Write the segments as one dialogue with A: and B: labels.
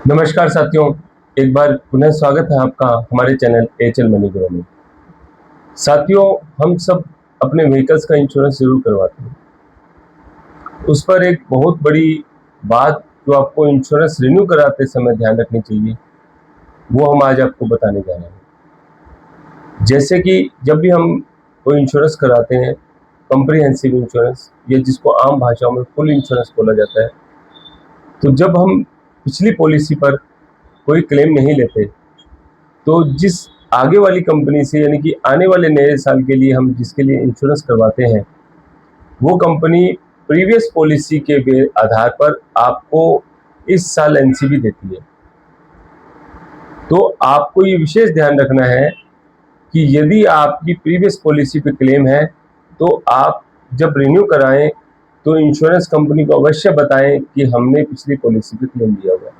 A: नमस्कार साथियों, एक बार पुनः स्वागत है आपका हमारे चैनल एचएल मनी ग्रो में। साथियों, हम सब अपने व्हीकल्स का इंश्योरेंस जरूर करवाते हैं। उस पर एक बहुत बड़ी बात जो आपको इंश्योरेंस रिन्यू कराते समय ध्यान रखनी चाहिए, वो हम आज आपको बताने जा रहे हैं। जैसे कि जब भी हम कोई इंश्योरेंस कराते हैं, कॉम्प्रिहेंसिव इंश्योरेंस, ये जिसको आम भाषाओं में फुल इंश्योरेंस बोला जाता है, तो जब हम पिछली पॉलिसी पर कोई क्लेम नहीं लेते तो जिस आगे वाली कंपनी से यानी कि आने वाले नए साल के लिए हम जिसके लिए इंश्योरेंस करवाते हैं, वो कंपनी प्रीवियस पॉलिसी के आधार पर आपको इस साल एनसीबी देती है। तो आपको ये विशेष ध्यान रखना है कि यदि आपकी प्रीवियस पॉलिसी पे क्लेम है तो आप जब रिन्यू कराएं तो इंश्योरेंस कंपनी को अवश्य बताएं कि हमने पिछली पॉलिसी पे क्लेम लिया हुआ है।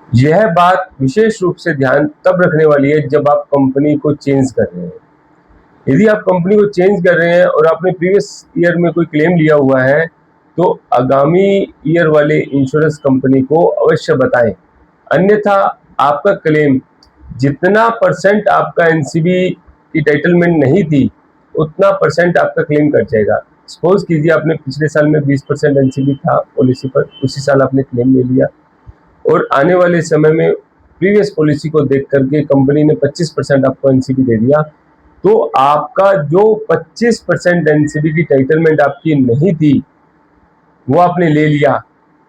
A: यह बात विशेष रूप से ध्यान तब रखने वाली है जब आप कंपनी को चेंज कर रहे हैं। यदि आप कंपनी को चेंज कर रहे हैं और आपने प्रीवियस ईयर में कोई क्लेम लिया हुआ है तो आगामी ईयर वाले इंश्योरेंस कंपनी को अवश्य बताएं, अन्यथा आपका क्लेम जितना परसेंट आपका एनसीबी की टाइटलमेंट नहीं थी उतना परसेंट आपका क्लेम कट जाएगा। सपोज कीजिए आपने पिछले साल में 20% एनसीबी था पॉलिसी पर, उसी साल आपने क्लेम ले लिया और आने वाले समय में प्रीवियस पॉलिसी को देख करके कंपनी ने 25% आपको एनसीबी दे दिया, तो आपका जो 25% एनसीबी की टाइटलमेंट आपकी नहीं थी वो आपने ले लिया,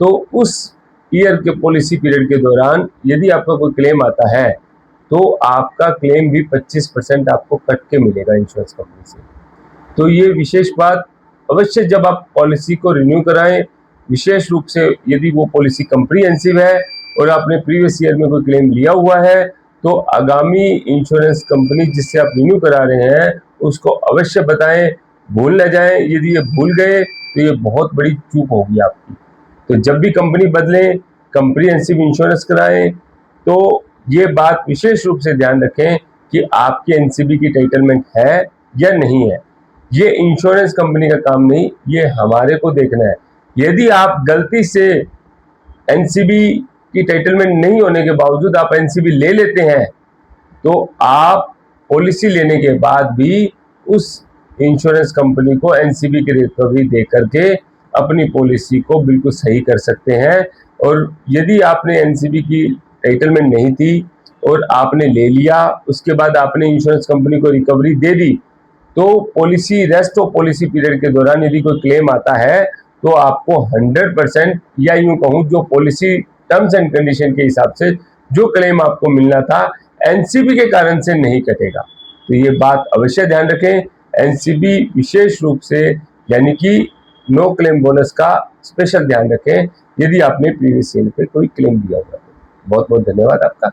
A: तो उस ईयर के पॉलिसी पीरियड के दौरान यदि आपका कोई क्लेम आता है तो आपका क्लेम भी 25% आपको कट के मिलेगा इंश्योरेंस कंपनी से। तो ये विशेष बात अवश्य जब आप पॉलिसी को रिन्यू कराएं, विशेष रूप से यदि वो पॉलिसी कॉम्प्रिहेंसिव है और आपने प्रीवियस ईयर में कोई क्लेम लिया हुआ है तो आगामी इंश्योरेंस कंपनी जिससे आप रिन्यू करा रहे हैं उसको अवश्य बताएं, भूल न जाएं। यदि ये भूल गए तो ये बहुत बड़ी चूक होगी आपकी। तो जब भी कंपनी बदलें, कॉम्प्रिहेंसिव इंश्योरेंस कराएं तो ये बात विशेष रूप से ध्यान रखें कि आपकी एनसीबी की टाइटलमेंट है या नहीं है। ये इंश्योरेंस कंपनी का काम नहीं, ये हमारे को देखना है। यदि आप गलती से एनसीबी की टाइटलमेंट नहीं होने के बावजूद आप एनसीबी ले लेते हैं तो आप पॉलिसी लेने के बाद भी उस इंश्योरेंस कंपनी को एनसीबी की रिकवरी दे करके अपनी पॉलिसी को बिल्कुल सही कर सकते हैं। और यदि आपने एनसीबी की टाइटलमेंट नहीं थी और आपने ले लिया, उसके बाद आपने इंश्योरेंस कंपनी को रिकवरी दे दी, तो policy rest of policy period के दौरान यदि कोई क्लेम आता है तो आपको 100% या यूं कहूं जो पॉलिसी टर्म्स एंड कंडीशन के हिसाब से जो क्लेम आपको मिलना था एनसीबी के कारण से नहीं कटेगा। तो ये बात अवश्य ध्यान रखें। एनसीबी विशेष रूप से यानी कि नो क्लेम बोनस का स्पेशल ध्यान रखें यदि आपने प्रीवियस ईयर पे कोई क्लेम दिया हुआ है। बहुत बहुत धन्यवाद आपका।